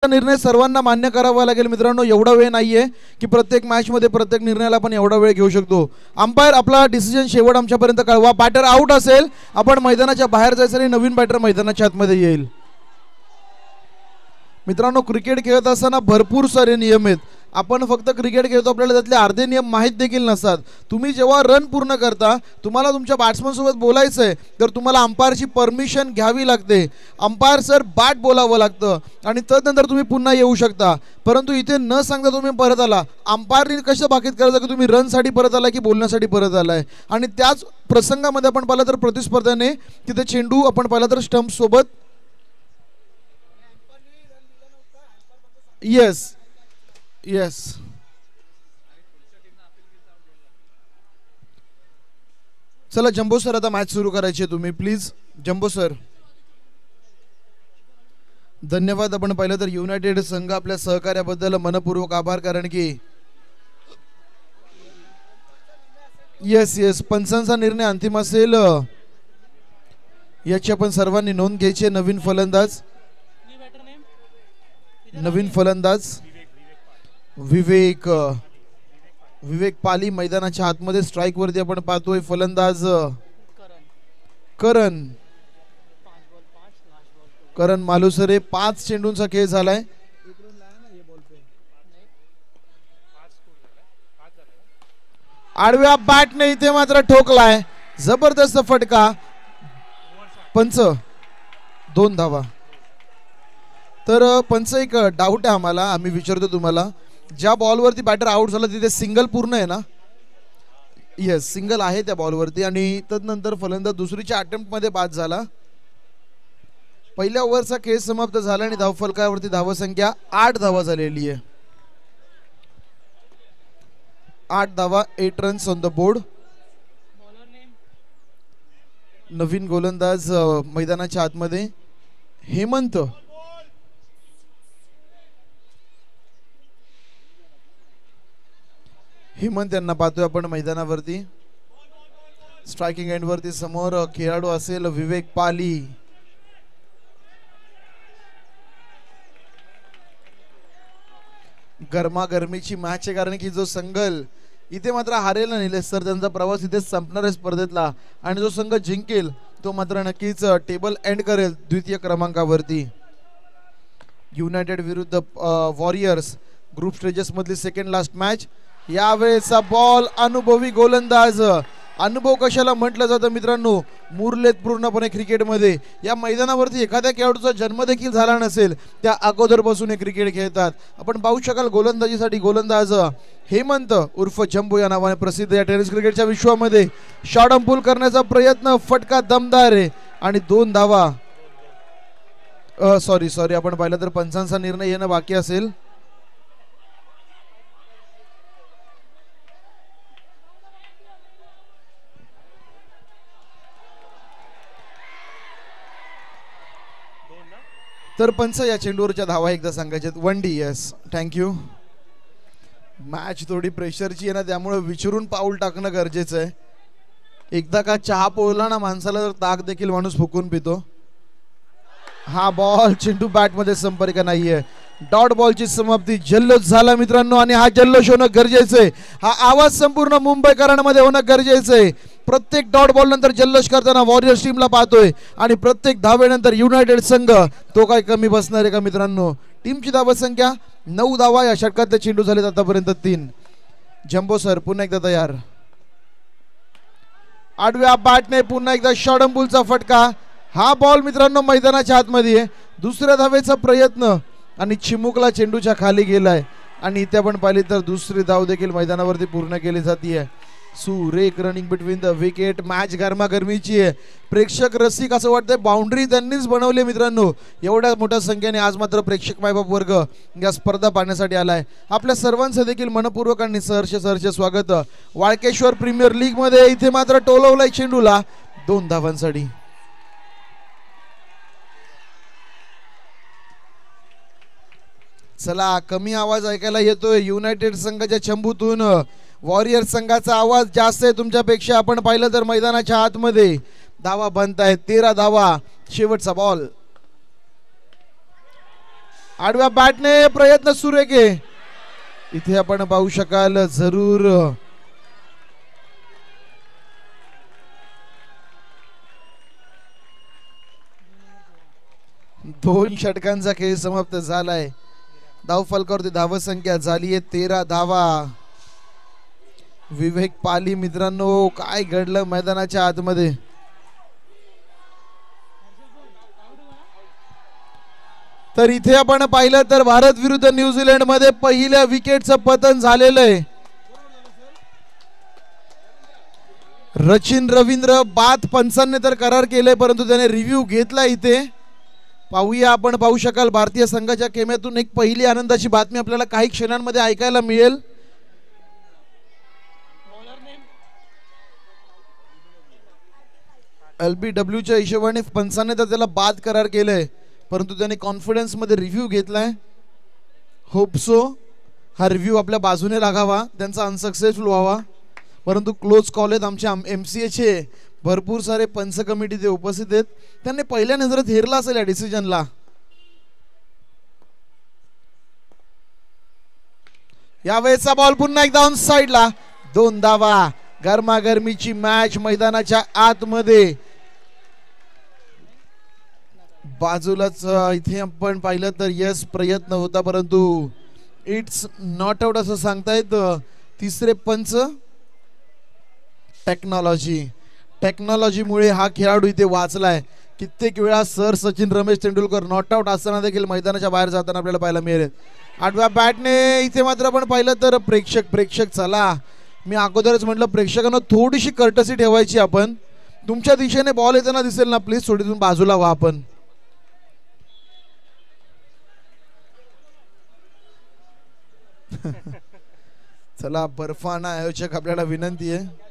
निर्णय सर्वांना मान्य करावा लागेल मित्रांनो. एवढा वेळ नाहीये की प्रत्येक मॅच मध्ये प्रत्येक निर्णयाला आपण एवढा वेळ घेऊ शकतो. अंपायर आपला डिसिजन शेवट आमच्यापर्यंत कळवा. बॅटर आउट असेल आपण मैदानाच्या बाहेर जायचं आणि नवीन बॅटर मैदानाच्या आतमध्ये येईल. मित्रांनो क्रिकेट खेळत असताना भरपूर सारे नियम आहेत. आपण फक्त क्रिकेट खेळतो आपल्याला त्यातले अर्धे नियम माहीत देखील नसतात. तुम्ही जेव्हा रन पूर्ण करता तुम्हाला तुमच्या बॅट्समन सोबत बोलायचं आहे तर तुम्हाला अंपायरची परमिशन घ्यावी लागते. अंपायर सर बॅट बोलावं लागतं आणि तदनंतर तुम्ही पुन्हा येऊ शकता. परंतु इथे न सांगता तुम्ही परत आला. अंपायरने कसं बाकीत करायचं की तुम्ही रनसाठी परत आला की बोलण्यासाठी परत आलाय. आणि त्याच प्रसंगामध्ये आपण पाहिलं तर प्रतिस्पर्ध्याने तिथे चेंडू आपण पाहिलं तर स्टंप सोबत येस येस चला जंबो सर आता मॅच सुरू करायची आहे. तुम्ही प्लीज जंबो सर. धन्यवाद. आपण पाहिलं तर युनायटेड संघ आपल्या सहकार्याबद्दल मनपूर्वक आभार. कारण की येस येस पंचांचा निर्णय अंतिम असेल याची आपण सर्वांनी नोंद घ्यायची. नवीन फलंदाज विवेक पाली मैदानाच्या आतमध्ये स्ट्राइक वरती आपण पाहतोय. फलंदाज करण मालुसरे. 5 चेंडूंचा खेळ झालाय. आडव्या बॅटने इथे मात्र ठोकलाय. जबरदस्त फटका. पंच 2 धावा. तर पंच एक डाऊट आहे आम्हाला. आम्ही विचारतो तुम्हाला ज्या बॉलवरती बॅटर आउट झाला तिथे सिंगल पूर्ण आहे ना? येस सिंगल आहे त्या बॉलवरती. आणि तदनंतर फलंदाज दुसरीच्या अटेम्प्ट मध्ये बाद झाला. पहिल्या ओव्हरचा खेळ समाप्त झाला आणि धावफलकावरती धावसंख्या 8 धावा झालेली आहे. 8 धावा 8 रन्स ऑन द बोर्ड. नवीन गोलंदाज मैदानाच्या आतमध्ये हेमंत. यांना पाहतोय आपण मैदानावरती. स्ट्रायकिंग एंड वरती समोर खेळाडू असेल विवेक पाली. गरमागरमीची मॅच आहे कारण की जो संघ इथे मात्र हारेल ना निलेश सर त्यांचा प्रवास इथे संपणार आहे स्पर्धेतला. आणि जो संघ जिंकेल तो मात्र नक्कीच टेबल एंड करेल द्वितीय क्रमांकावरती. युनायटेड विरुद्ध वॉरियर्स ग्रुप स्टेजेस मधली सेकंड लास्ट मॅच. यावेळेचा बॉल अनुभवी गोलंदाज. अनुभव कशाला म्हटलं जातं मित्रांनो? मुरलेत पूर्णपणे क्रिकेटमध्ये. या मैदानावरती एखाद्या खेळाडूचा जन्म देखील झाला नसेल त्या अगोदरपासून हे क्रिकेट खेळतात. आपण पाहू शकाल गोलंदाजीसाठी गोलंदाज हेमंत उर्फ जंबो या नावाने प्रसिद्ध या टेनिस क्रिकेटच्या विश्वामध्ये. शॉट ऑन पूल करण्याचा प्रयत्न. फटका दमदार आहे आणि 2 धावा. सॉरी आपण पाहिलं तर पंचांचा निर्णय येणं बाकी असेल. तर पंच या चेंडूवरच्या धावा एकदा सांगायच्यात. 1D. Yes thank you. मॅच थोडी प्रेशरची आहे ना त्यामुळे विचारून पाऊल टाकणं गरजेचं आहे. एकदा का चहा पोळला ना माणसाला तर ताक देखील माणूस फुकून पितो. हा बॉल चेंडू बॅट मध्ये संपर्क नाहीये. डॉट बॉलची समाप्ती. जल्लोष झाला मित्रांनो आणि हा जल्लोष होणं गरजेचं आहे. हा आवाज संपूर्ण मुंबईकरांमध्ये होणं गरजेचं आहे. प्रत्येक डॉट बॉल नंतर जल्लोष करताना वॉरियर्स टीमला पाहतोय आणि प्रत्येक धावेनंतर युनायटेड संघ तो काय कमी बसणार आहे का मित्रांनो? टीमची धावसंख्या 9 धावा. या षटकात चेंडू झालेत आतापर्यंत 3. जंबो सर पुन्हा एकदा तयार. आडव्या बॅटने पुन्हा एकदा शॉर्ट ऑन पूलचा फटका. हा बॉल मित्रांनो मैदानाच्या आतमध्ये आहे. दुसऱ्या धावेचा प्रयत्न आणि चिमुकला चेंडूच्या खाली गेलाय. आणि इथे आपण पाहिली तर दुसरी धाव देखील मैदानावरती पूर्ण केली जाते. सुरेख running between the wicket. Match गरमागरमीची आहे. प्रेक्षक रसिक असं वाटतंय बाउंड्री त्यांनीच बनवली मित्रांनो. एवढ्या मोठ्या संख्येने आज मात्र प्रेक्षक मायबाप वर्ग या स्पर्धा पाहण्यासाठी आलाय. आपल्या सर्वांचं देखील मनपूर्वक आणि सहर्ष स्वागत. वाळकेश्वर प्रीमियर लीग मध्ये इथे मात्र टोलवलाय चेंडूला 2 धावांसाठी. चला कमी आवाज ऐकायला येतोय युनायटेड संघाच्या चंबूतून. वॉरियर संघाचा आवाज जास्त आहे तुमच्यापेक्षा. आपण पाहिलं तर मैदानाच्या आतमध्ये धावा बनत आहेत 13 धावा. शेवटचा बॉल आडव्या बॅटने प्रयत्न सुरेखे. इथे आपण पाहू शकाल जरूर दोन षटकांचा खेळ समाप्त झालाय. धाव फलकावरती धाव संख्या झाली आहे 13 धावा. विवेक पाली मित्रांनो, काय घडलं मैदानाच्या आतमध्ये. तर इथे आपण पाहिलं तर भारत विरुद्ध न्यूझीलंड मध्ये पहिल्या विकेटचं पतन झालेलं आहे. रचिन रवींद्र बाद पंचांनी तर करार केले, परंतु त्याने रिव्ह्यू घेतला. इथे पाहूया, आपण पाहू शकाल भारतीय संघाच्या खेम्यातून एक पहिली आनंदाची बातमी आपल्याला काही क्षणांमध्ये ऐकायला मिळेल. LBWच्या हिशोबाने पंचांनी तर त्याला बाद करार केलंय, परंतु त्याने कॉन्फिडन्स मध्ये रिव्ह्यू घेतलाय. होप सो हा रिव्ह्यू आपल्या बाजूने लागावा, त्यांचा अनसक्सेसफुल व्हावा. परंतु क्लोज कॉल आहेत. आमच्या MCAचे भरपूर सारे पंच कमिटी ते उपस्थित आहेत. त्यांनी पहिल्या नजरेत हेरला असेल या डिसिजनला. यावेळेचा बॉल पुन्हा एकदा ऑन साइडला. 2 धावा. गरमागरमीची मॅच मैदानाच्या आतमध्ये. बाजूलाच इथे आपण पाहिलं तर यस प्रयत्न होता, परंतु इट्स नॉट आउट असं सांगतायत तिसरे पंच. टेक्नॉलॉजीमुळे हा खेळाडू इथे वाचलाय. कित्येक वेळा sir Sachin Ramesh Tendulkar not out असताना देखील मैदानाच्या बाहेर जाताना आपल्याला पाहायला मिळेल. आडव्या बॅटने इथे मात्र आपण पाहिलं तर प्रेक्षक चला, मी अगोदरच म्हटलं प्रेक्षकांना थोडीशी कर्टसी ठेवायची. आपण तुमच्या दिशेने बॉल येताना दिसेल ना, प्लीज थोडी बाजूला व्हा. आपण चला, बर्फाना आयोजक आपल्याला विनंती आहे.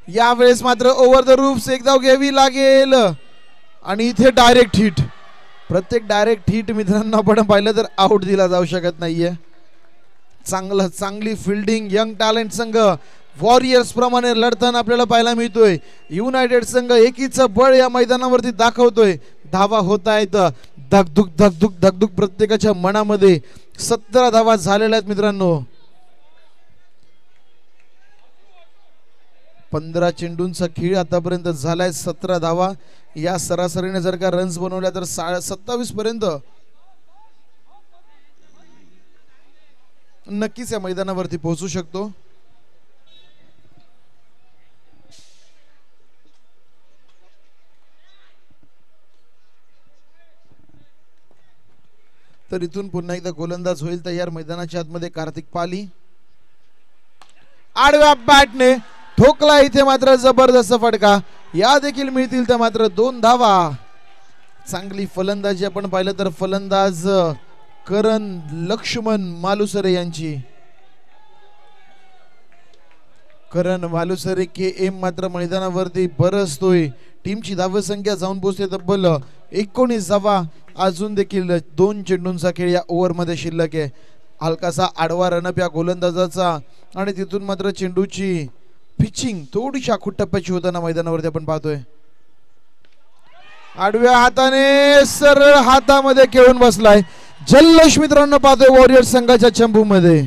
यावेळेस मात्र ओव्हर द रूफ्स एक धाव घ्यावी लागेल आणि इथे डायरेक्ट हिट. प्रत्येक डायरेक्ट हिट मित्रांनो आपण पाहिलं तर आउट दिला जाऊ शकत नाहीये. चांगली फिल्डिंग यंग टॅलेंट संघ वॉरियर्स प्रमाणे लढताना आपल्याला पाहायला मिळतोय. युनायटेड संघ एकीचं बळ या मैदानावरती दाखवतोय. धावा होत आहेत, धगधुक प्रत्येकाच्या मनामध्ये. 17 धावा झालेल्या आहेत मित्रांनो. 15 चेंडूंचा खेळ आतापर्यंत झालाय. 17 धावा. या सरासरीने जर का रन्स बनवल्या तर 27 पर्यंत नक्कीच या मैदानावरती पोहोचू शकतो. तर इथून पुन्हा एकदा गोलंदाज होईल तयार मैदानाच्या आतमध्ये कार्तिक पाली. आडव्या बॅटने ठोकला. इथे मात्र जबरदस्त फटका. या देखील मिळतील त्या मात्र 2 धावा. चांगली फलंदाजी आपण पाहिलं तर फलंदाज करण लक्ष्मण मालुसरे यांची. करण मालुसरे KM मात्र मैदानावरती बरसतोय. टीमची धावसंख्या जाऊन पोहोचते तब्बल 19 धावा. अजून देखील 2 चेंडूंचा खेळ या ओव्हर मध्ये शिल्लक आहे. हलकासा आडवा रनअप या गोलंदाजाचा आणि तिथून मात्र चेंडूची पिचिंग थोडीशी आखूट टप्प्याची होताना मैदानावरती आपण पाहतोय. आडव्या हाताने सरळ हातामध्ये खेळून बसलाय. जल्लोष मित्रांनो पाहतोय वॉरियर्स संघाच्या चंबू मध्ये.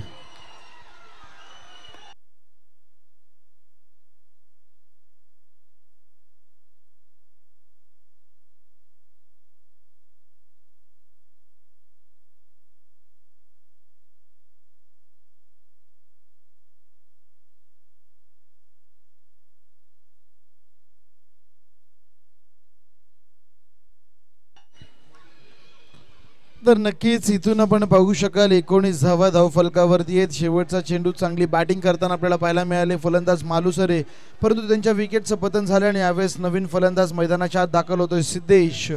तर नक्कीच इथून आपण पाहू शकाल 19 धावा धाव फलकावरती आहेत. शेवटचा चेंडू चांगली बॅटिंग करताना आपल्याला पाहायला मिळाले फलंदाज मालुसरे, परंतु त्यांच्या विकेटचं पतन झाल्याने यावेळेस नवीन फलंदाज मैदानाच्या आत दाखल होतोय सिद्धेश.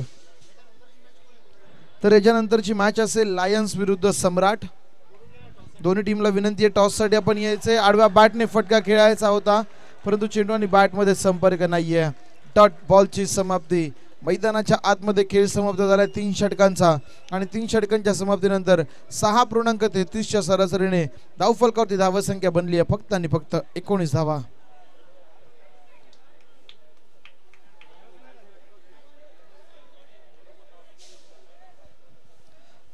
तर याच्यानंतरची मॅच असेल लायन्स विरुद्ध सम्राट. दोन्ही टीमला विनंती आहे टॉससाठी आपण यायचंय. आडव्या बॅटने फटका खेळायचा होता, परंतु चेंडू आणि बॅटमध्ये संपर्क नाहीये. डॉट बॉलची समाप्ती. मैदानाच्या आतमध्ये खेळ समाप्त झाला 3 षटकांचा आणि 3 षटकांच्या समाप्तीनंतर 6.33च्या सरासरीने धावफलकावरती धावसंख्या बनली आहे फक्त आणि फक्त 19 धावा.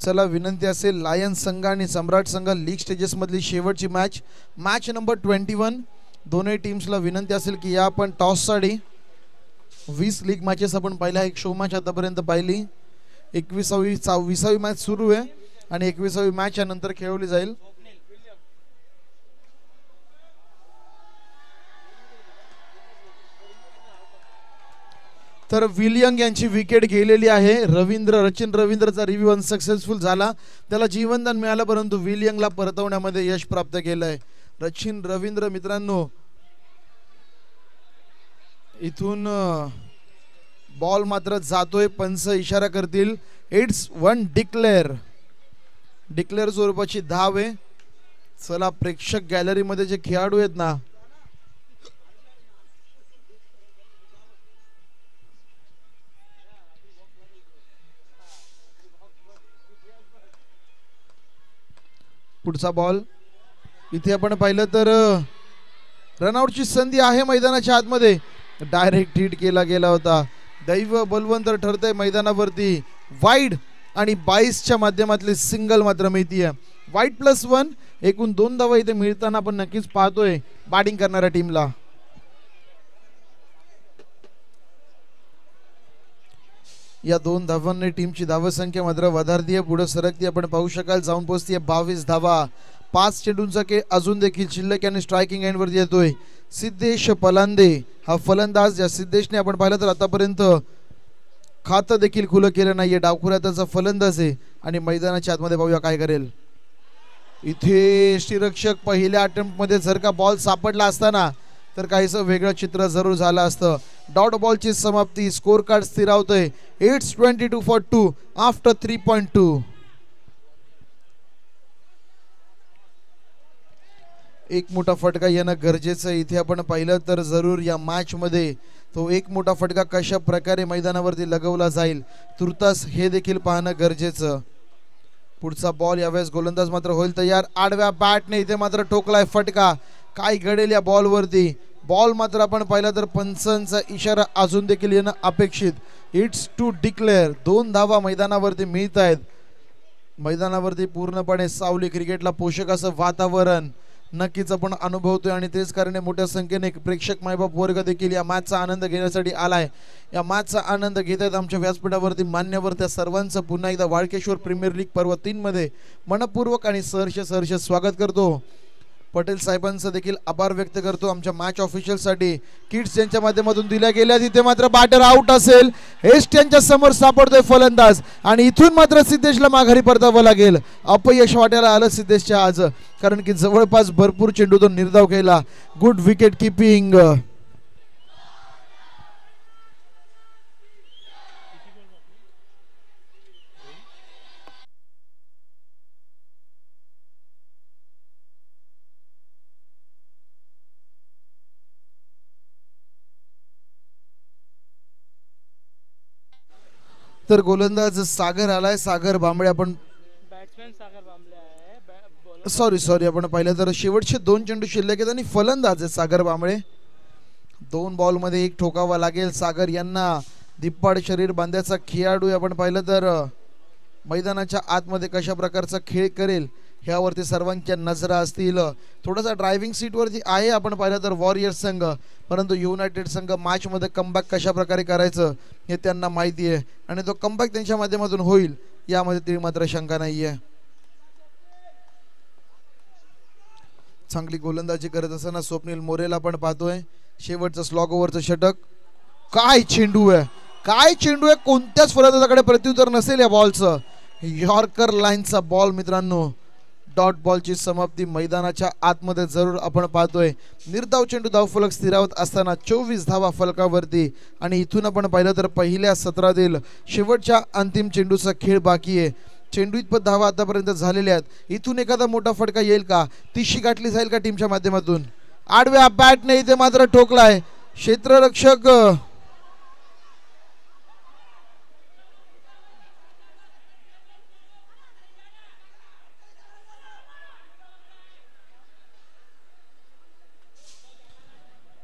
चला विनंती असेल, लायन्स संघ आणि सम्राट संघ लीग स्टेजेस मधली शेवटची मॅच नंबर 21. दोन्ही टीम्सला विनंती असेल की या आपण टॉससाठी 20 लीग मॅचेस आपण पाहिल्या, एक शो मॅच आतापर्यंत पाहिली. 21वी मॅच सुरू आहे आणि 21वी मॅच नंतर खेळवली जाईल. तर विलियंग यांची विकेट गेलेली आहे. रचिन रवींद्रचा रिव्ह्यू अनसक्सेसफुल झाला, त्याला जीवनदान मिळालं, परंतु विलियंगला परतवण्यामध्ये यश प्राप्त केलंय. रचिन रवींद्र मित्रांनो, इथून बॉल मात्र जातोय, पंच इशारा करतील. इट्स 1 डिक्लेअर स्वरूपाची धाव आहे. चला प्रेक्षक गॅलरीमध्ये जे खेळाडू आहेत ना, पुढचा बॉल इथे आपण पाहिलं तर रनआउटची संधी आहे मैदानाच्या आतमध्ये. डायरेक्ट हिट केला गेला होता. दैव बलवंत ठरतंय मैदानावरती. वाईड आणि 22च्या माध्यमातली सिंगल मात्र मिळतीये. वाईड +1 एकूण 2 धावा इथे मिळताना आपण नक्कीच पाहतोय बॅटिंग करणाऱ्या टीमला. या 2 धावांनी टीमची धावसंख्या मात्र वधारतीये, पुढे सरकती आपण पाहू शकाल. जाऊन पोहोचतीये 22 धावा. 5 चेंडूंचा खेळ अजून देखील शिल्लक आणि स्ट्रायकिंग एंड वरती येतोय. सिद्धेश पलांदे हा फलंदाज. या सिद्धेशने आपण पाहिलं तर आतापर्यंत खातं देखील खुलं केलं नाहीये. डावखुऱ्याचा फलंदाज आहे आणि मैदानाच्या आतमध्ये पाहूया काय करेल. इथे यष्टीरक्षक पहिल्या अटेम्प्ट मध्ये जर का बॉल सापडला असताना तर काहीसं वेगळं चित्र जरूर झालं असतं. डॉट बॉलची समाप्ती. स्कोर कार्ड स्थिरावतोय. It's 22-2 after 3.2. एक मोठा फटका येणं गरजेचं आहे. इथे आपण पाहिलं तर जरूर या मॅच मध्ये तो एक मोठा फटका कशा प्रकारे मैदानावरती लगवला जाईल तुर्तास हे देखील पाहणं गरजेचं. पुढचा बॉल यावेळेस गोलंदाज मात्र होईल तयार. आडव्या बॅटने इथे मात्र ठोकलाय फटका. काय घडेल या बॉल वरती. बॉल मात्र आपण पाहिला तर पंचांचा इशारा अजून देखील येणं अपेक्षित. It's to declare. 2 धावा मैदानावरती मिळत आहेत. मैदानावरती पूर्णपणे सावली क्रिकेटला पोषक असं वातावरण नक्कीच आपण अनुभवतोय आणि तेच कारणे मोठ्या संख्येने प्रेक्षक मायबाप वर्ग देखील या मॅचचा आनंद घेण्यासाठी आलाय. या मॅचचा आनंद घेत आहेत आमच्या व्यासपीठावरती मान्यवर. त्या सर्वांचं पुन्हा एकदा वाळकेश्वर प्रीमियर लीग पर्व 3 मध्ये मनपूर्वक आणि सहर्ष स्वागत करतो. पटेल साहेबांचं देखील आभार व्यक्त करतो. आमच्या मॅच ऑफिशियल साठी किट्स यांच्या माध्यमातून दिल्या गेल्या. तिथे मात्र बॅटर आउट असेल. हेस्ट यांच्या समोर सापडतोय फलंदाज आणि इथून मात्र सिद्धेशला माघारी परतावं लागेल. अपयश वाट्याला आलं सिद्धेशच्या आज, कारण की जवळपास भरपूर चेंडूतून निर्धाव केला. Good wicket keeping. तर गोलंदाज सागर आलाय. सागर भांबळे आपण बॅट्समॅन सागर भांबळे आहे. सॉरी आपण पाहिलं तर शेवटचे 2 चेंडू शिल्लक आहेत आणि फलंदाज आहे सागर भांबळे. 2 बॉल मध्ये 1 ठोकावा लागेल. सागर यांना दिप्पाड शरीर बांध्याचा खेळाडू आपण पाहिलं तर मैदानाच्या आतमध्ये कशा प्रकारचा खेळ करेल ह्यावरती सर्वांच्या नजरा असतील. थोडासा ड्रायव्हिंग सीटवरती आहे आपण पाहिलं तर वॉरियर्स संघ, परंतु युनायटेड संघ मॅच मध्ये कमबॅक कशा प्रकारे करायचं हे त्यांना माहिती आहे आणि तो कमबॅक त्यांच्या माध्यमातून होईल यामध्ये ती मात्र शंका नाहीये. चांगली गोलंदाजी करत असताना स्वप्नील मोरेला आपण पाहतोय. शेवटचं स्लॉग ओव्हरचं षटक. काय चेंडू आहे, काय चेंडू आहे. कोणत्याच फलंदाजाकडे प्रत्युत्तर नसेल या बॉलचं. यॉर्कर लाईनचा बॉल मित्रांनो. डॉट बॉलची समाप्ती मैदानाच्या आतमध्ये जरूर आपण पाहतोय. निर्धाव चेंडू धावफलक स्थिरावत असताना 24 धावा फलकावरती आणि इथून आपण पाहिलं तर पहिल्या सत्रातील शेवटच्या अंतिम चेंडूचा खेळ बाकी आहे. चेंडू इतपत धावा आतापर्यंत झालेल्या आहेत. इथून एखादा मोठा फटका येईल का, तीशी गाठली जाईल का टीमच्या माध्यमातून. आडव्या बॅटने इथे मात्र ठोकलाय क्षेत्ररक्षक.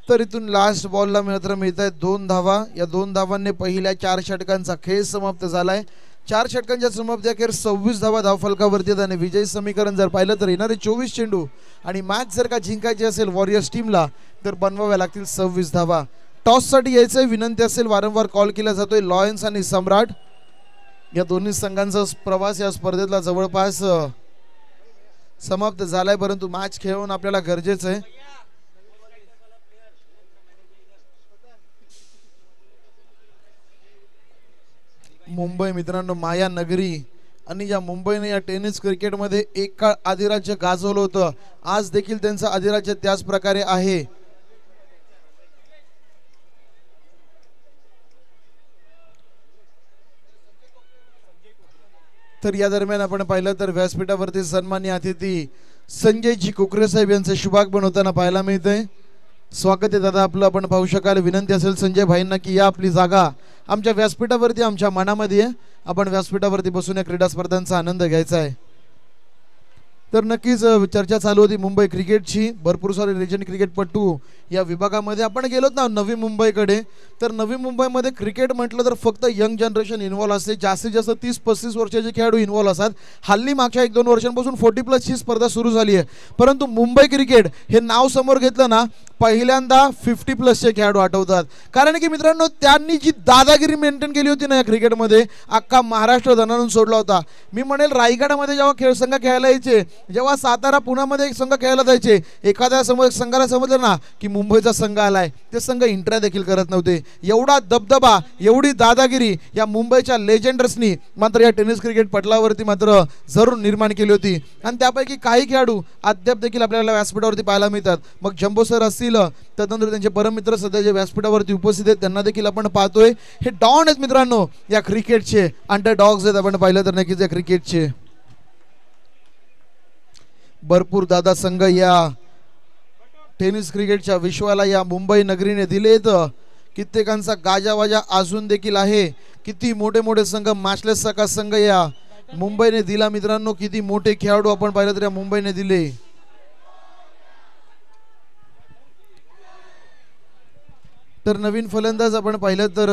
तर इथून लास्ट बॉलला मात्र मिळत आहेत 2 धावा. या 2 धावांनी पहिल्या 4 षटकांचा खेळ समाप्त झालाय. 4 षटकांच्या समाप्ती अखेर 26 धावा धावफलकावरती आहेत आणि विजय समीकरण जर पाहिलं तर येणारे 24 चेंडू आणि मॅच जर का जिंकायची असेल वॉरियर्स टीमला तर बनवाव्या लागतील 26 धावा. टॉससाठी यायचं विनंती असेल वारंवार कॉल केला जातोय. लॉयन्स आणि सम्राट या दोन्ही संघांचा प्रवास या स्पर्धेतला जवळपास समाप्त झालाय, परंतु मॅच खेळवून आपल्याला गरजेचं आहे. मुंबई मित्रांनो माया नगरी आणि या मुंबईने या टेनिस क्रिकेटमध्ये एक काळ अधिराज्य गाजवलं होतं. आज देखील त्यांचं अधिराज्य त्याच प्रकारे आहे. तर या दरम्यान आपण पाहिलं तर व्यासपीठावरती सन्माननीय अतिथी संजयजी कोकरे साहेब यांचं शुभागमन होताना पाहायला मिळतंय. स्वागत आहे दादा आपलं. आपण पाहू शकाल. विनंती असेल संजय भाईंना की या आपली जागा आमच्या व्यासपीठावरती आमच्या मनामध्ये आहे. आपण व्यासपीठावरती बसून या क्रीडा स्पर्धांचा आनंद घ्यायचा आहे. तर नक्कीच चर्चा चालू होती मुंबई क्रिकेटची. भरपूर सारे लेजंड क्रिकेटपटू या विभागामध्ये आपण गेलोत ना नवी मुंबईकडे. तर नवी मुंबईमध्ये क्रिकेट म्हटलं तर फक्त यंग जनरेशन इन्व्हॉल्व असते. जास्तीत जास्त 30-35 वर्षाचे खेळाडू इन्व्हॉल्व असतात. हल्ली मागच्या 1-2 वर्षांपासून 40+ स्पर्धा सुरू झाली आहे. परंतु मुंबई क्रिकेट हे नाव समोर घेतलं ना पहिल्यांदा 50+ खेळाडू आठवतात. कारण की मित्रांनो त्यांनी जी दादागिरी मेंटेन केली होती ना या क्रिकेटमध्ये अख्खा महाराष्ट्र धनावून सोडला होता. मी म्हणेल रायगडमध्ये जेव्हा संघ खेळायला यायचे, जेव्हा सातारा पुण्यामध्ये एक संघ खेळायला जायचे, एखाद्या संघाला समजलं ना की मुंबईचा संघ आलाय ते संघ इंट्रा देखील करत नव्हते. एवढा दबदबा एवढी दादागिरी या मुंबईच्या लेजेंडर्सनी मात्र या टेनिस क्रिकेट पटलावरती मात्र जरूर निर्माण केली होती. आणि त्यापैकी काही खेळाडू अद्याप देखील आपल्याला व्यासपीठावरती पाहायला मिळतात. मग जम्बो सर असतील, त्यानंतर त्यांचे परममित्र सध्या जे व्यासपीठावरती उपस्थित आहेत त्यांना देखील आपण पाहतोय. हे डॉन आहेत मित्रांनो या क्रिकेटचे. अंडर डॉग्स आहेत आपण पाहिलं तर नक्कीच या क्रिकेटचे. भरपूर दादा संघ या टेनिस क्रिकेटच्या विश्वाला या मुंबई नगरीने दिलेत. कित्येकांचा गाजावाजा अजून देखील आहे. किती मोठे मोठे संघ मॅचलेस सका संघ या मुंबईने दिला मित्रांनो. किती मोठे खेळाडू आपण पाहिलं तर या मुंबईने दिले. तर नवीन फलंदाज आपण पाहिलं तर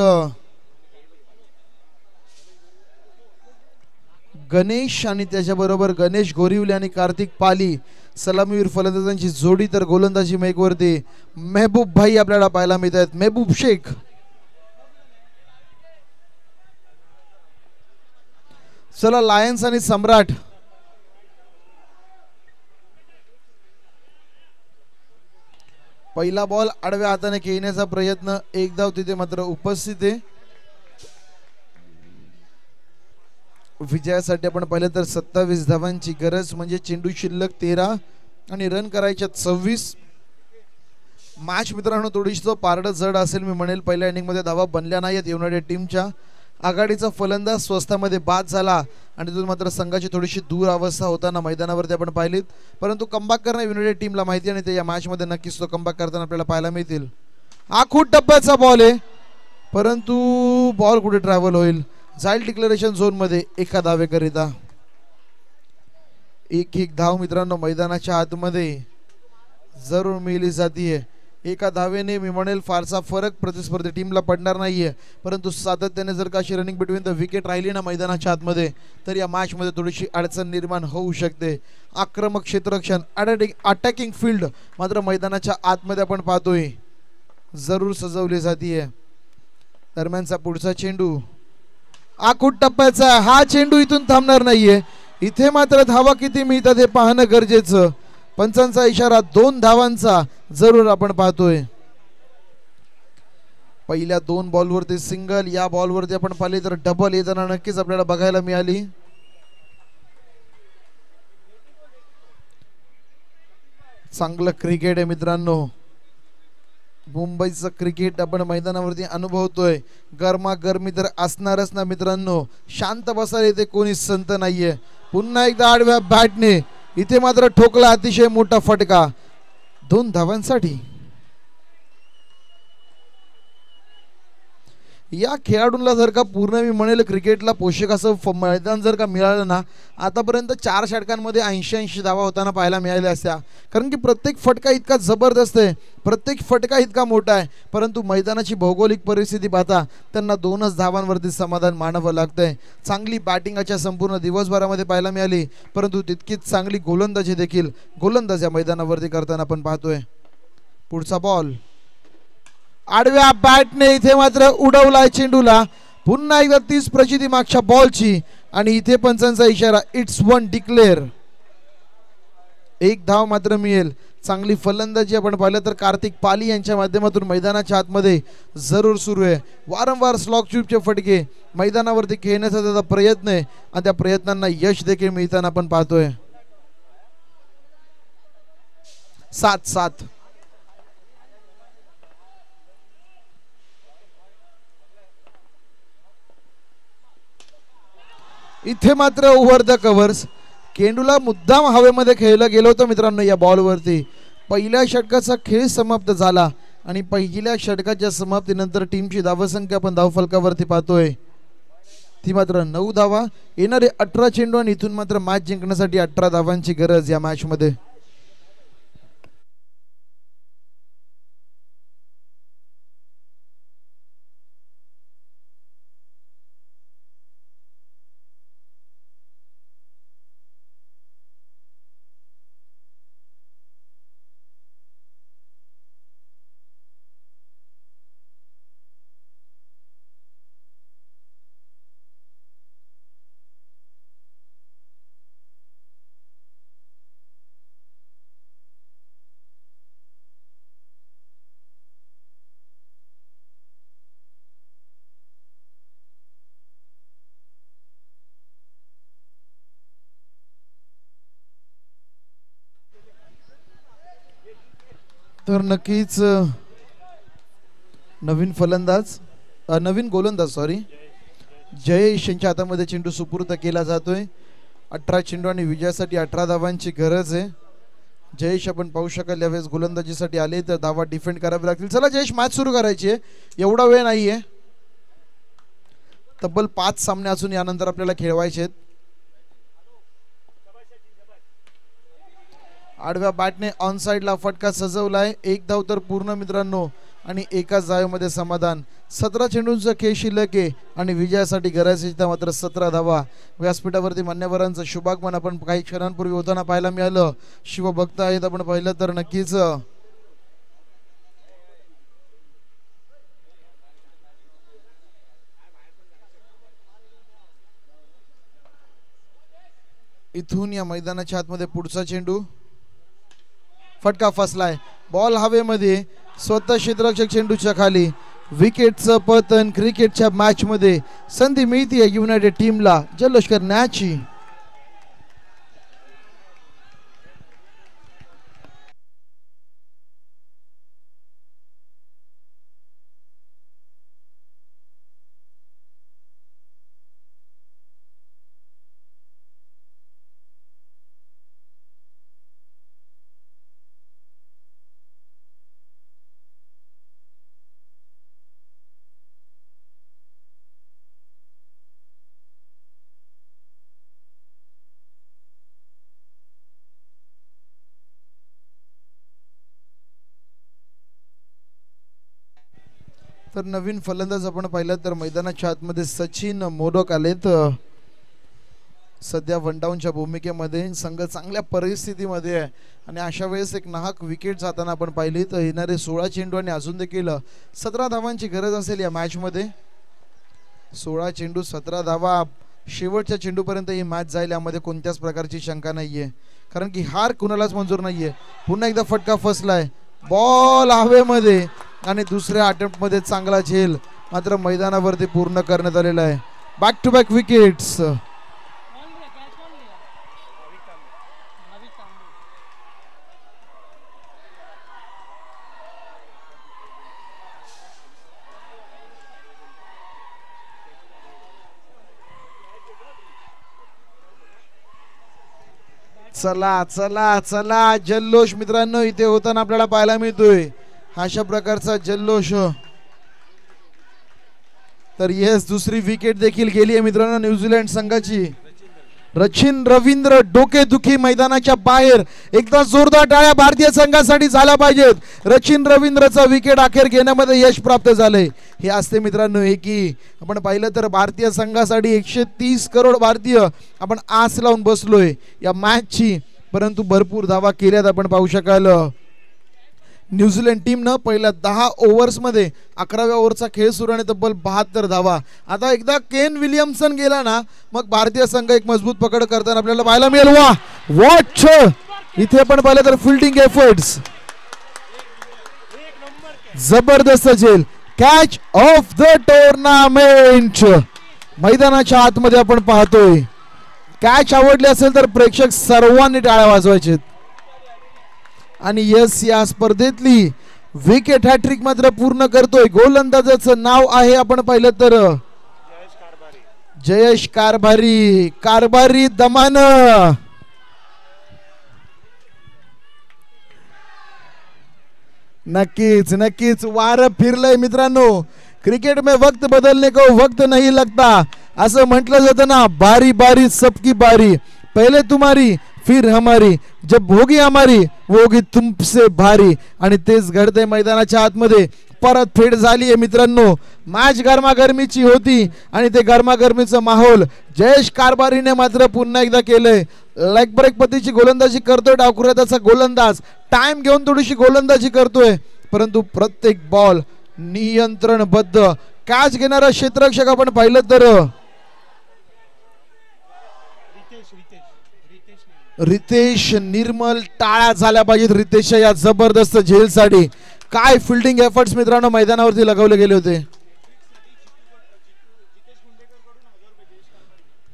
गणेश आणि त्याच्याबरोबर गणेश गोरिवले आणि कार्तिक पाली सलामीवीर फलंदाजांची जोडी. तर गोलंदाजी मैकवरती मेहबूब भाई आपल्याला पाहायला मिळत आहेत. मेहबूब शेख. चला लायन्स आणि सम्राट. पहिला बॉल आडव्या हाताने खेळण्याचा प्रयत्न. एक धाव तिथे मात्र उपस्थित आहे. विजयासाठी आपण पाहिलं तर 27 धावांची गरज म्हणजे चेंडू शिल्लक 13 आणि रन करायच्या 26. मॅच मित्रांनो थोडीशी पारडं जड असेल मी म्हणेल. पहिल्या इनिंगमध्ये धावा बनल्या नाहीत युनायटेड टीमच्या. आघाडीचा फलंदाज स्वस्तामध्ये बाद झाला आणि तिथून मात्र संघाची थोडीशी दूर अवस्था होताना मैदानावरती आपण पाहिलीत. परंतु कमबॅक करणं युनायटेड टीमला माहिती आणि ते या मॅचमध्ये नक्कीच तो कमबॅक करताना आपल्याला पाहायला मिळतील. हा खूप टप्प्याचा बॉल आहे परंतु बॉल कुठे ट्रॅव्हल होईल. जाईल डिक्लेरेशन झोन मध्ये एका धावेकरिता. एक धाव मित्रांनो मैदानाच्या आतमध्ये जरूर मिळली जातीये. एका धावेने मी म्हणेल फारसा फरक प्रतिस्पर्धी टीमला पडणार नाहीये. परंतु सातत्याने जर का अशी रनिंग बिटवीन द विकेट राहिली ना मैदानाच्या आतमध्ये तर या मॅच मध्ये थोडीशी अडचण निर्माण होऊ शकते. आक्रमक क्षेत्ररक्षण अटॅकिंग फील्ड मात्र मैदानाच्या आतमध्ये आपण पाहतोय जरूर सजवली जातीये. दरम्यानचा पुढचा चेंडू आखूट टप्प्याचा. हा चेंडू इथून थांबणार नाहीये. इथे मात्र धावा किती मिळतात हे पाहणं गरजेचं. पंचांचा इशारा 2 धावांचा जरूर आपण पाहतोय. पहिल्या 2 बॉलवरती सिंगल. या बॉलवरती आपण पाहिले तर डबल येताना नक्कीच आपल्याला बघायला मिळाली. चांगलं क्रिकेट आहे मित्रांनो. मुंबईचं क्रिकेट आपण मैदानावरती अनुभवतोय. गरमागरमी तर असणारच ना मित्रांनो. शांत बसायला इथे कोणी संत नाहीये. पुन्हा एकदा आडव्या बॅटने इथे मात्र ठोकला अतिशय मोठा फटका 2 धावांसाठी. या खेळाडूंना जर का पूर्ण मी म्हणेल क्रिकेटला पोषक असं मैदान जर का मिळालं ना, आतापर्यंत 4 षटकांमध्ये 80 धावा होताना पाहायला मिळाल्या असत्या. कारण की प्रत्येक फटका इतका जबरदस्त आहे, प्रत्येक फटका इतका मोठा आहे, परंतु मैदानाची भौगोलिक परिस्थिती पाहता त्यांना 2च धावांवरती समाधान मानावं लागतंय. चांगली बॅटिंगच्या संपूर्ण दिवसभरामध्ये पाहायला मिळाली, परंतु तितकीच चांगली गोलंदाजी देखील गोलंदाज या मैदानावरती करताना आपण पाहतोय. पुढचा बॉल आडव्या बॅटने इथे मात्र उडवलाय चेंडूला. पुन्हा एकदा 30 प्रचिती मागच्या बॉलची आणि इथे पंचांचा इशारा, इट्स 1 डिक्लेअर. 1 धाव मात्र मिळेल. चांगली फलंदाजी आपण पाहिलं तर कार्तिक पाली यांच्या माध्यमातून मैदानाच्या आतमध्ये जरूर सुरू आहे. वारंवार स्लॉग चूपचे फटके मैदानावरती खेळण्याचा त्याचा प्रयत्न आहे आणि त्या प्रयत्नांना यश देखील मिळताना आपण पाहतोय. 7-7. इथे मात्र ओव्हर द कव्हर्स. केंडूला मुद्दाम हवेमध्ये खेळलं गेलं होतं मित्रांनो. या बॉलवरती पहिल्या षटकाचा खेळ समाप्त झाला आणि पहिल्या षटकाच्या समाप्तीनंतर टीमची धावसंख्या आपण धावफलकावरती पाहतोय ती मात्र 9 धावा. येणारे 18 चेंडू आणि इथून मात्र मॅच जिंकण्यासाठी 18 धावांची गरज या मॅच मध्ये. तर नक्कीच नवीन गोलंदाज जयेश यांच्या हातामध्ये चेंडू सुपूर्द केला जातोय. 18 चेंडू आणि विजयासाठी 18 धावांची गरज आहे. जयेश आपण पाहू शकाल यावेळेस गोलंदाजीसाठी आले तर धावा डिफेंड करावे लागतील. चला जयेश, मॅच सुरू करायची आहे, एवढा वेळ नाहीये. तब्बल 5 सामने असून यानंतर आपल्याला खेळवायचे आहेत. आडव्या बॅटने ऑन साइडला फटका सजवलाय. 1 धाव तर पूर्ण मित्रांनो आणि एकाच धावेमध्ये समाधान. 17 चेंडूंचा खेळ शिल्लक आहे आणि विजयासाठी गरजेच्या मात्र 17 धावा. व्यासपीठावरती मान्यवरांचं शुभागमन आपण काही क्षणांपूर्वी होताना पाहायला मिळालं. शिवभक्त आहेत आपण पाहिलं तर नक्कीच. इथून या मैदानाच्या आतमध्ये पुढचा चेंडू, फटका फसलाय. बॉल हवेमध्ये, स्वतः क्षेत्ररक्षक चेंडूच्या खाली. विकेटचं पतन. क्रिकेटच्या मॅच मध्ये संधी मिळते युनायटेड टीमला जल्लोष करण्याची. तर नवीन फलंदाज आपण पाहिलं तर मैदानाच्या आतमध्ये सचिन मोडक आलेत. सध्या वनडाऊनच्या भूमिकेमध्ये संघ चांगल्या परिस्थितीमध्ये आहे आणि अशा वेळेस एक नाहक विकेट जाताना आपण पाहिली तर येणारे 16 चेंडू आणि अजून देखील 17 धावांची गरज असेल या मॅच मध्ये. 16 चेंडू 17 धावा, शेवटच्या चेंडूपर्यंत ही मॅच जाईल यामध्ये कोणत्याच प्रकारची शंका नाहीये, कारण की हार कुणालाच मंजूर नाहीये. पुन्हा एकदा फटका फसलाय. बॉल हवेमध्ये आणि दुसऱ्या अटेम्प्ट मध्ये चांगला झेल मात्र मैदानावरती पूर्ण करण्यात आलेला आहे. Back to back wickets. चला चला चला, जल्लोष मित्रांनो इथे होताना आपल्याला पाहायला मिळतोय. अशा प्रकारचा जल्लोष तर येस दुसरी विकेट देखील गेली आहे मित्रांनो न्यूझीलंड संघाची. रचिन रवींद्र डोकेदुखी मैदानाच्या बाहेर. एकदा जोरदार टाळ्या भारतीय संघासाठी झाल्या पाहिजेत. रचिन रवींद्रचा विकेट अखेर घेण्यामध्ये यश प्राप्त झालंय. हे असते मित्रांनो हे की आपण पाहिलं तर भारतीय संघासाठी 130 करोड भारतीय आपण आस लावून बसलोय या मॅचची, परंतु भरपूर धावा केल्यात आपण पाहू शकाल. न्यूझीलंड टीमनं पहिल्या 10 ओव्हर्समध्ये 11व्या ओव्हरचा खेळ सुरू आणि तब्बल 72 धावा. आता एकदा केन विलियमसन गेला ना मग भारतीय संघ एक मजबूत पकड करताना आपल्याला पाहायला मिळेल. वा वॉच इथे पण पाहिलं तर फिल्डिंग एफर्ट्स जबरदस्त झेल. कॅच ऑफ द टुर्नामेंट मैदानाच्या आतमध्ये आपण पाहतोय. कॅच आवडली असेल तर प्रेक्षक सर्वांनी टाळ्या वाजवायचे. आणि यस या स्पर्धेतली विकेट हॅट्रिक मात्र पूर्ण करतोय. गोलंदाजाचं नाव आहे आपण पाहिलं तर जयेश कारभारी. कारभारी दमान. नक्कीच नक्कीच वार फिरलंय मित्रांनो. क्रिकेट में वक्त बदलने को वक्त नहीं लगता असं म्हटलं जातं ना. बारी बारी सबकी बारी, पहले तुम्हारी फिर हमारी, जब होगी हमारी वो होगी तुमसे भारी. आणि तेच घडतंय मैदानाच्या आतमध्ये. परत फेड झाली आहे मित्रांनो. मॅच गरमागरमीची होती आणि ते गरमागरमीचं माहोल जयेश कारभारीने मात्र पुन्हा एकदा केलंय. लेग ब्रेक पद्धतीची गोलंदाजी करतोय डावखुऱ्याचा गोलंदाज. टाइम घेऊन थोडीशी गोलंदाजी करतोय, परंतु प्रत्येक बॉल नियंत्रणबद्ध. कॅच घेणारा क्षेत्ररक्षक आपण पाहिलं तर रितेश निर्मल. टाळ्या झाल्या पाहिजेत रितेश या जबरदस्त झेलसाठी. काय फिल्डिंग एफर्ट्स मित्रांनो मैदानावरती लगवले गेले होते.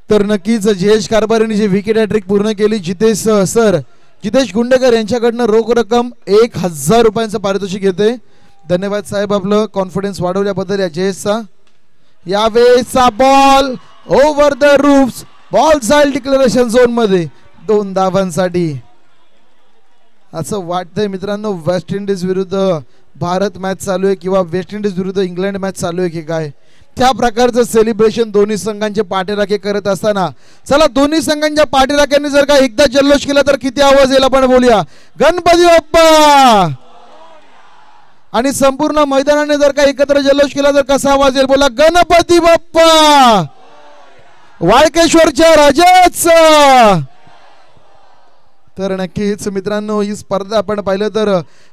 तर नक्कीच जयेश कारभारीने जी विकेट हॅट्रिक पूर्ण केली. जितेश गुंडेकर यांच्याकडनं रोख रक्कम 1000 रुपयांचं पारितोषिक येते. धन्यवाद साहेब आपलं कॉन्फिडन्स वाढवल्याबद्दल या जयेशचा. यावेळेचा ball over the roofs. Ball जाईल डिक्लेरेशन झोन मध्ये 2 धावांसाठी. असं वाटतंय मित्रांनो वेस्ट इंडिज विरुद्ध भारत मॅच चालू आहे किंवा वेस्ट इंडिज विरुद्ध इंग्लंड मॅच चालू आहे की काय. त्या प्रकारचं सेलिब्रेशन दोन्ही संघांचे पाठीराखे करत असताना चला दोन्ही संघांच्या पाठीराख्यांनी जर का एकदा जल्लोष केला तर किती आवाज येईल आपण बोलूया. गणपती बाप्पा. आणि संपूर्ण मैदानाने जर का एकत्र जल्लोष केला तर कसा आवाज येईल बोला. गणपती बाप्पा. वाळकेश्वरच्या राजाचा. तर नक्कीच मित्रांनो ही स्पर्धा आपण पाहिलं तर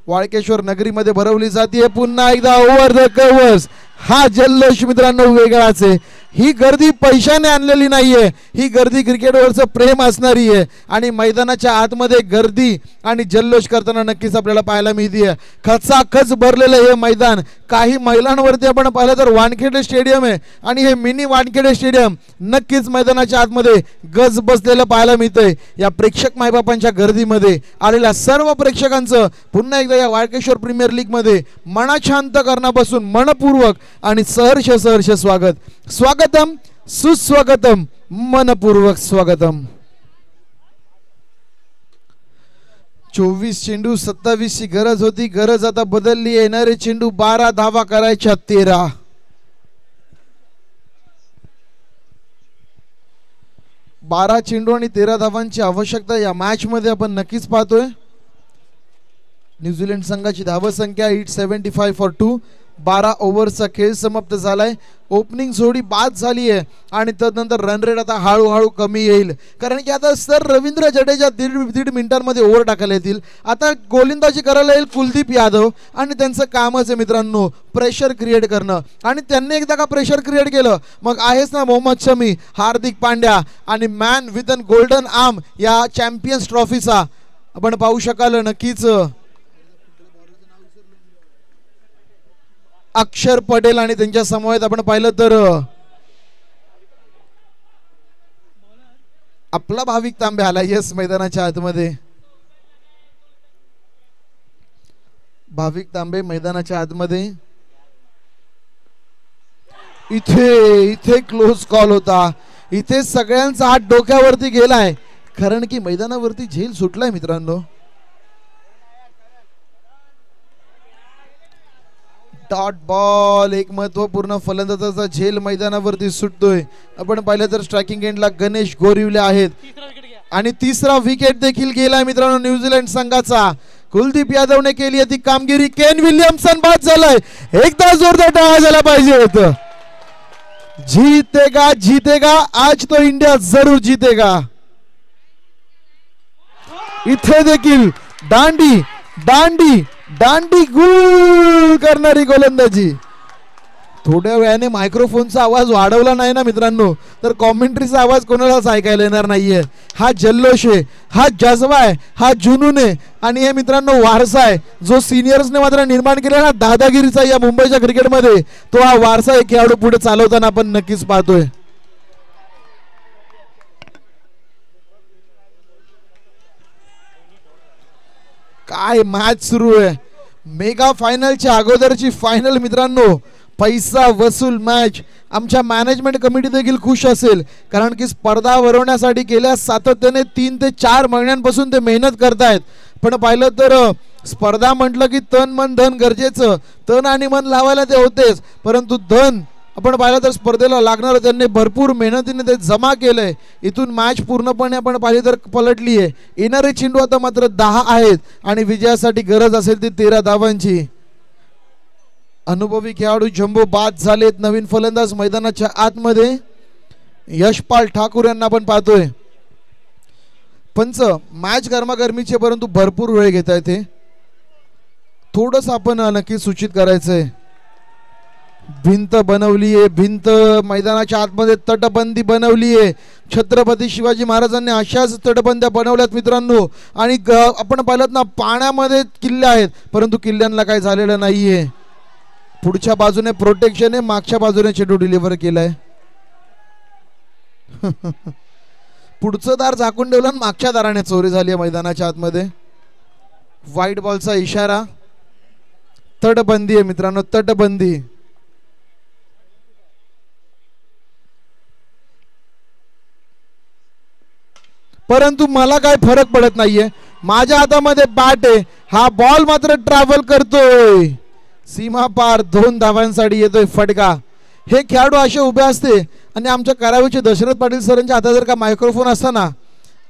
वाळकेश्वर नगरीमध्ये भरवली जाते. पुन्हा एकदा ओव्हर द कव्हर्स. हा जल्लोष मित्रांनो वेगळाच आहे. ही गर्दी पैशाने आणलेली नाहीये, ही गर्दी क्रिकेटवरचं प्रेम असणारी आहे. आणि मैदानाच्या आतमध्ये गर्दी आणि जल्लोष करताना नक्कीच आपल्याला पाहायला मिळते. खचाखच भरलेलं हे मैदान. काही महिलांवरती आपण पाहिलं तर वानखेडे स्टेडियम आहे आणि हे मिनी वानखेडे स्टेडियम नक्कीच मैदानाच्या आतमध्ये गज बसलेलं पाहायला मिळतंय. या प्रेक्षक मायबापांच्या गर्दीमध्ये आलेल्या सर्व प्रेक्षकांचं पुन्हा एकदा या वाळकेश्वर प्रीमियर लीग मध्ये मनाशांत करण्यापासून मनपूर्वक आणि सहर्ष स्वागत. स्वागतम सुस्वागतम मनपूर्वक स्वागतम. 24 चेंडू 27 ची गरज होती. गरज आता बदलली. येणारे चेंडू 12 धावा करायच्या 13. 12 चेंडू आणि 13 धावांची आवश्यकता या मॅच मध्ये आपण नक्कीच पाहतोय. न्यूझीलंड संघाची धावसंख्या 875 फॉर 2. 12 ओव्हरचा खेळ समाप्त झालाय. ओपनिंग जोडी बाद झाली आहे आणि त्यानंतर रन रेट आता हळूहळू कमी येईल, कारण की आता सर रवींद्र जडेजा दीड मिनिटांमध्ये ओव्हर टाकायला येतील. आता गोलंदाजी करायला येईल कुलदीप यादव आणि त्यांचं कामच आहे मित्रांनो प्रेशर क्रिएट करणं. आणि त्यांनी एकदा का प्रेशर क्रिएट केलं मग आहेच ना मोहम्मद शमी, हार्दिक पांड्या आणि man with an golden arm या चॅम्पियन्स ट्रॉफीचा आपण पाहू शकाल. नक्कीच अक्षर पटेल आणि त्यांच्या समवेत आपण पाहिलं तर आपला भाविक तांबे आला. यस मैदानाच्या आतमध्ये भाविक तांबे मैदानाच्या आतमध्ये. इथे क्लोज कॉल होता. इथे सगळ्यांचा हात डोक्यावरती गेलाय, कारण की मैदानावरती झेल सुटलाय मित्रांनो. Dot ball. एक महत्वपूर्ण फलंदाजाचा झेल मैदानावरती सुटतोय. आपण पाहिलं तर स्ट्रायकिंग एंडला गणेश गोरिवले आहेत आणि तिसरा विकेट देखील गेलाय मित्रांनो न्यूझीलंड संघाचा. कुलदीप यादवने केली ती कामगिरी. केन विल्यमसन बाद झालाय. एकदा जोरदार टाळ्या झाला पाहिजे होतं. जीतेगा जीतेगा आज तो इंडिया जरूर जीतेगा. इथे देखील दांडी दांडी दांडी गुल करणारी गोलंदाजी. थोड्या वेळाने मायक्रोफोनचा आवाज वाढवला नाही ना मित्रांनो तर कॉमेंट्रीचा आवाज कोणालाच ऐकायला येणार नाहीये. हा जल्लोष आहे, हा जज्बा आहे, हा जुनून आहे आणि हे मित्रांनो वारसा आहे जो सिनियर्सने मात्र निर्माण केला ना दादागिरीचा या मुंबईच्या क्रिकेटमध्ये. तो हा वारसा आहे खेळाडू पुढे चालवताना आपण नक्कीच पाहतोय. काय मॅच सुरू आहे. मेगा फायनलच्या अगोदरची फायनल मित्रांनो. पैसा वसूल मॅच. आमच्या मॅनेजमेंट कमिटी देखील खुश असेल कारण की स्पर्धा भरवण्यासाठी गेल्या सातत्याने 3 ते 4 महिन्यांपासून ते मेहनत करतायत. पण पाहिलं तर स्पर्धा म्हटलं की तन मन धन गरजेचं. तन आणि मन लावायला ते होतेच परंतु धन आपण पाहिलं तर स्पर्धेला लागणार त्यांनी भरपूर मेहनतीने ते जमा केलंय. इथून मॅच पूर्णपणे आपण पाहिली तर पलटली आहे. येणारे चेंडू आता मात्र 10 आहेत आणि विजयासाठी गरज असेल ती 13 धावांची. अनुभवी खेळाडू जम्बो बाद झालेत. नवीन फलंदाज मैदानाच्या आतमध्ये यशपाल ठाकूर यांना आपण पाहतोय. पंच मॅच गरमागरमीचे परंतु भरपूर वेळ घेत आहे ते थोडस आपण नक्की सूचित करायचंय. भिंत बनवलीये. भिंत मैदानाच्या आतमध्ये तटबंदी बनवलीये. छत्रपती शिवाजी महाराजांनी अशाच तटबंद्या बनवल्यात मित्रांनो आणि आपण पाहिलं ना पाण्यामध्ये किल्ले आहेत परंतु किल्ल्यांना काय झालेलं नाहीये. पुढच्या बाजूने प्रोटेक्शन आहे. मागच्या बाजूने चेंडू डिलिव्हर केलाय. पुढचं दार झाकून ठेवलं आणि मागच्या दाराने चोरी झाली आहे मैदानाच्या आतमध्ये. व्हाईट बॉलचा इशारा. तटबंदी आहे मित्रांनो तटबंदी. परंतु मला काय फरक पडत नाहीये. माझ्या हातामध्ये बॅट आहे. हा बॉल मात्र ट्रॅव्हल करतोय सीमा पार. 2 धावांसाठी येतोय फटका. हे खेळाडू असे उभे असते आणि आमच्या करावीचे दशरथ पाटील सरांच्या हातात जर का मायक्रोफोन असताना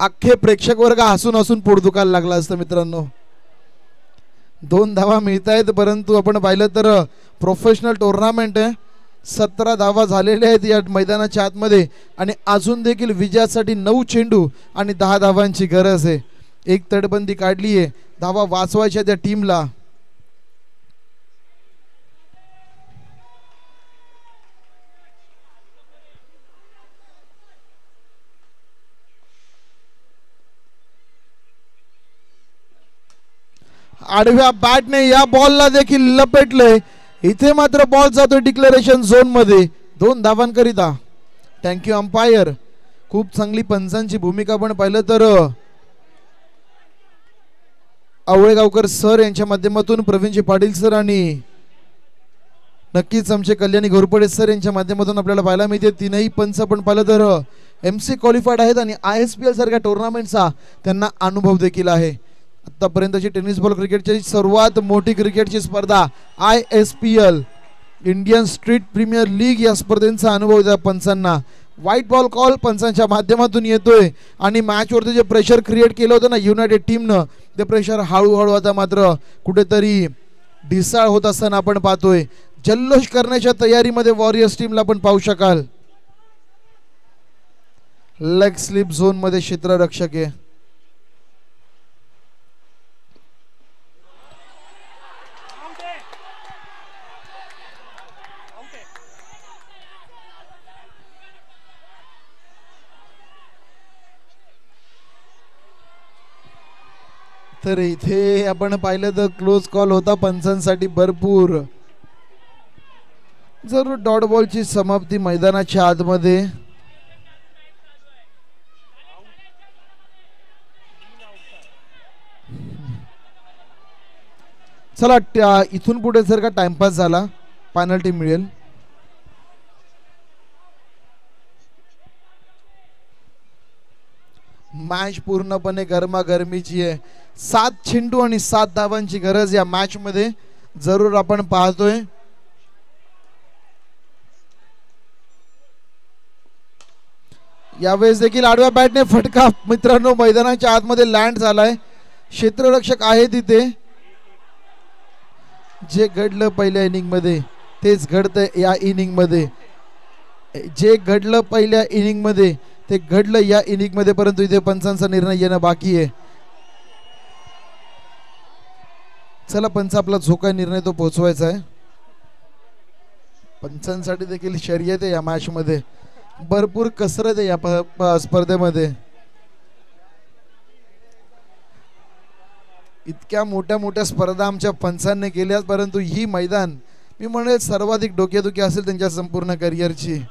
अख्खे प्रेक्षक वर्ग हसून हसून पोट दुखायला लागला असतं मित्रांनो. 2 धावा मिळत आहेत परंतु आपण पाहिलं तर प्रोफेशनल टुर्नामेंट आहे. 17 धावा झालेल्या आहेत या मैदानाच्या आतमध्ये आणि अजून देखील विजयासाठी 9 चेंडू आणि 10 धावांची गरज आहे. एक तटबंदी काढली आहे. धावा वाचवायच्या त्या टीमला. आडव्या बॅटने या बॉलला देखील लपेटलंय. इथे मात्र बॉल जातो डिक्लेरेशन झोन मध्ये 2 धावांकरिता. Thank you umpire. खूप चांगली पंचांची भूमिका पण पाहिलं तर आवळेगावकर सर यांच्या माध्यमातून प्रवीणजी पाटील सर आणि नक्कीच आमचे कल्याणी घोरपडे सर यांच्या माध्यमातून आपल्याला पाहायला मिळते. 3ही पंच आपण पाहिलं तर MC क्वालिफाईड आहेत आणि ISPL सारख्या टुर्नामेंटचा त्यांना अनुभव देखील आहे. आतापर्यंतची टेनिस बॉल क्रिकेटची सर्वात मोठी क्रिकेटची स्पर्धा ISPL Indian street premier league या स्पर्धेचा अनुभव त्या पंचांना. व्हाईट बॉल कॉल पंचांच्या माध्यमातून येतोय आणि मॅच वरती जे प्रेशर क्रिएट केलं होतं ना युनायटेड टीमनं ते प्रेशर हळूहळू आता मात्र कुठेतरी ढिसाळ होत असताना आपण पाहतोय. जल्लोष करण्याच्या तयारीमध्ये वॉरियर्स टीमला आपण पाहू शकाल. लेग स्लिप झोन मध्ये क्षेत्ररक्षक आहे. तर इथे आपण पाहिलं तर क्लोज कॉल होता पंचांसाठी भरपूर. जरूर डॉट बॉलची समाप्ती मैदानाच्या आतमध्ये. चला इथून पुढे जर का टाइमपास झाला पेनल्टी मिळेल. मॅच पूर्णपणे गरमागरमीची आहे. 7 चेंडू आणि 7 धावांची गरज या मॅच मध्ये जरूर आपण पाहतोय. यावेळेस देखील आडव्या बॅटने फटका मित्रांनो मैदानाच्या आतमध्ये लँड झालाय. क्षेत्ररक्षक आहे तिथे. जे घडलं पहिल्या इनिंग मध्ये तेच घडतंय या इनिंग मध्ये. जे घडलं पहिल्या इनिंग मध्ये ते घडलं या इनिंग मध्ये, परंतु इथे पंचांचा निर्णय येणं बाकी आहे. चला पंच आपला जो काय निर्णय तो पोहोचवायचा आहे. पंचांसाठी देखील शर्यत आहे या मॅच मध्ये. भरपूर कसरत आहे या स्पर्धेमध्ये. इतक्या मोठ्या मोठ्या स्पर्धा आमच्या पंचांनी केल्या, परंतु ही मैदान मी म्हणेल सर्वाधिक डोकेदुखी असेल त्यांच्या संपूर्ण करिअरची.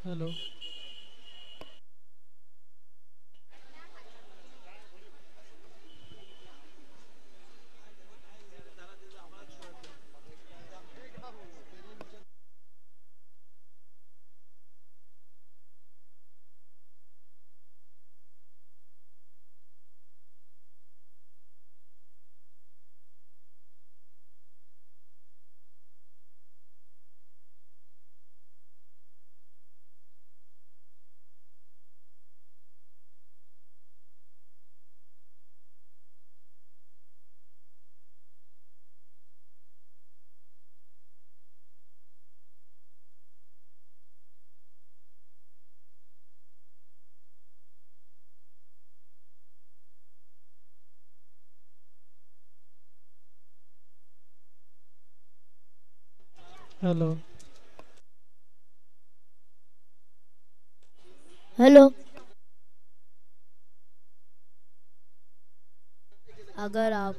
Hello hello hello. अगर आप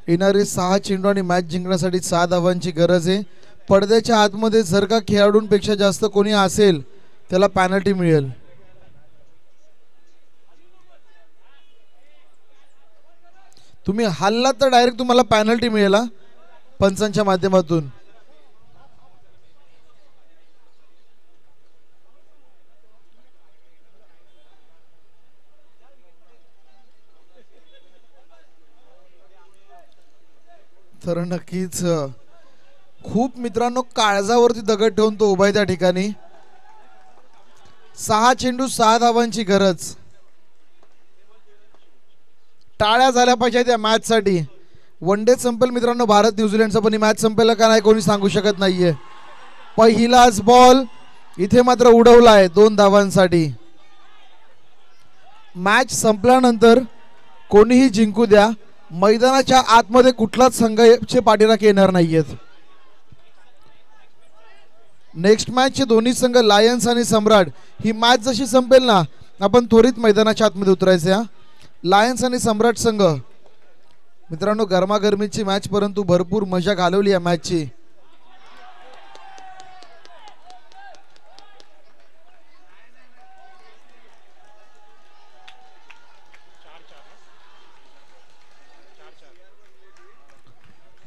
येणारे 6 चेंडू आणि मॅच जिंकण्यासाठी 6 धावांची गरज आहे. पडद्याच्या आतमध्ये जर का खेळाडूंपेक्षा जास्त कोणी असेल त्याला पॅनल्टी मिळेल. तुम्ही हल्लात तर डायरेक्ट तुम्हाला पॅनल्टी मिळेल पंचांच्या माध्यमातून. तर नक्कीच खूप मित्रांनो काळजावरती दगड ठेवून तो उभा आहे त्या ठिकाणी. 6 चेंडू 6 धावांची गरज. टाळ्या झाल्या पाहिजे त्या मॅच साठी. वन डे संपेल मित्रांनो भारत न्यूझीलंडचा, पण ही मॅच संपेल का नाही कोणी सांगू शकत नाहीये. पहिलाच बॉल इथे मात्र उडवलाय 2 धावांसाठी. मॅच संपल्यानंतर कोणीही जिंकू द्या, मैदानाच्या आतमध्ये कुठलाच संघाचे पाठीराखे येणार नाहीयेत. नेक्स्ट मॅच चे दोन्ही संघ लायन्स आणि सम्राट. ही मॅच जशी संपेल ना आपण त्वरित मैदानाच्या आतमध्ये उतरायचं. लायन्स आणि सम्राट संघ मित्रांनो गरमागरमीची मॅच, परंतु भरपूर मजा घालवली या मॅचची.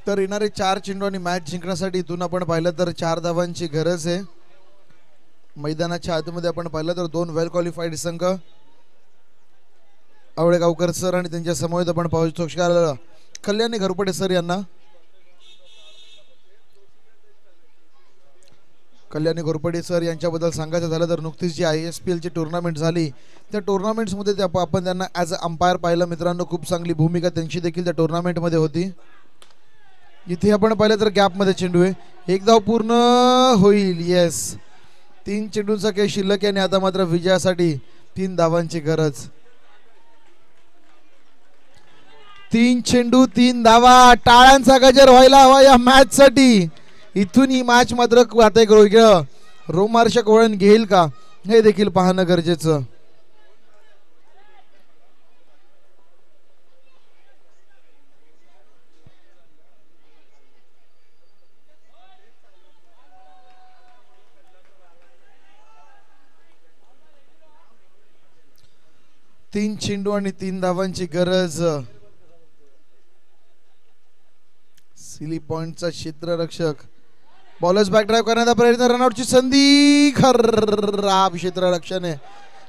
तर येणारे 4 चेंडू आणि मॅच जिंकण्यासाठी इथून आपण पाहिलं तर 4 धावांची गरज आहे. मैदानाच्या आतमध्ये आपण पाहिलं तर 2 वेल क्वालिफाईड संघ आवळेगावकर सर आणि त्यांच्या समवेत आपण पाहू शकतो कल्याणी घोरपडे सर यांना. कल्याणी घोरपडे सर यांच्याबद्दल सांगायचं झालं तर नुकतीच जी ISPL ची टुर्नामेंट झाली त्या टुर्नामेंट्समध्ये आपण त्यांना ॲज अ अंपायर पाहिलं मित्रांनो. खूप चांगली भूमिका त्यांची देखील त्या टुर्नामेंटमध्ये होती. इथे आपण पाहिलं तर गॅप मध्ये चेंडू आहे. 1 धाव पूर्ण होईल. येस, 3 चेंडूंचा खेळ शिल्लक आहे आणि आता मात्र विजयासाठी 3 धावांची गरज. 3 चेंडू 3 धावा. टाळ्यांचा गजर व्हायला हवा या मॅच साठी. इथून ही मॅच मात्र आता एक रोमार्चक वळण घेईल का हे देखील पाहणं गरजेचं. तीन चेंडू आणि 3 धावांची गरज. सिली पॉइंटचा क्षेत्ररक्षक बॉलर्स बॅक ड्राईव्ह करण्याचा प्रयत्न. रनआउटची संधी. खराब क्षेत्ररक्षण आहे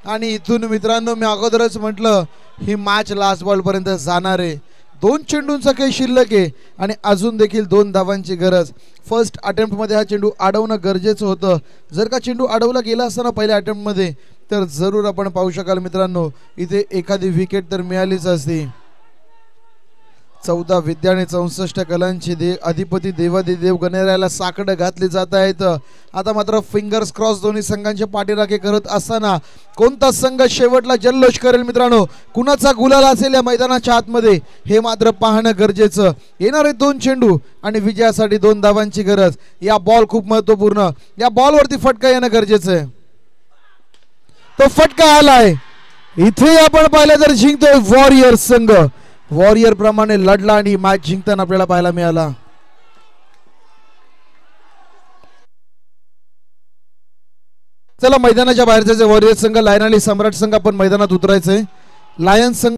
आणि इथून मित्रांनो मी अगोदरच म्हटलं ही मॅच लास्ट बॉल पर्यंत जाणार आहे. 2 चेंडूंचा खेळ शिल्लक आहे आणि अजून देखील 2 धावांची गरज. फर्स्ट अटेम्प्ट मध्ये हा चेंडू अडवणं गरजेचं होतं. जर का चेंडू अडवला गेला असता ना पहिल्या अटेम्प्ट मध्ये तर जरूर आपण पाहू शकाल मित्रांनो इथे एखादी विकेट तर मिळालीच असती. 14 विद्या आणि 64 कलांची अधिपती देवादिदेव गणरायाला साकडं घातली जात आहेत. आता मात्र फिंगर्स क्रॉस दोन्ही संघांचे पाठीराखे करत असताना कोणता संघ शेवटला जल्लोष करेल मित्रांनो, कुणाचा गुलाल असेल या मैदानाच्या आतमध्ये हे मात्र पाहणं गरजेचं. येणारे 2 चेंडू आणि विजयासाठी 2 धावांची गरज. या बॉल खूप महत्वपूर्ण. या बॉलवरती फटका येणं गरजेचं आहे. तो फटका आलाय. इथे आपण पाहिलं तर जिंकतोय वॉरियर संघ. वॉरियर प्रमाणे लढला आणि मॅच जिंकताना आपल्याला पाहायला मिळाला. चला मैदानाच्या बाहेरचे वॉरियर संघ लायन आणि सम्राट संघ आपण मैदानात उतरायचंय. लायन्स संघ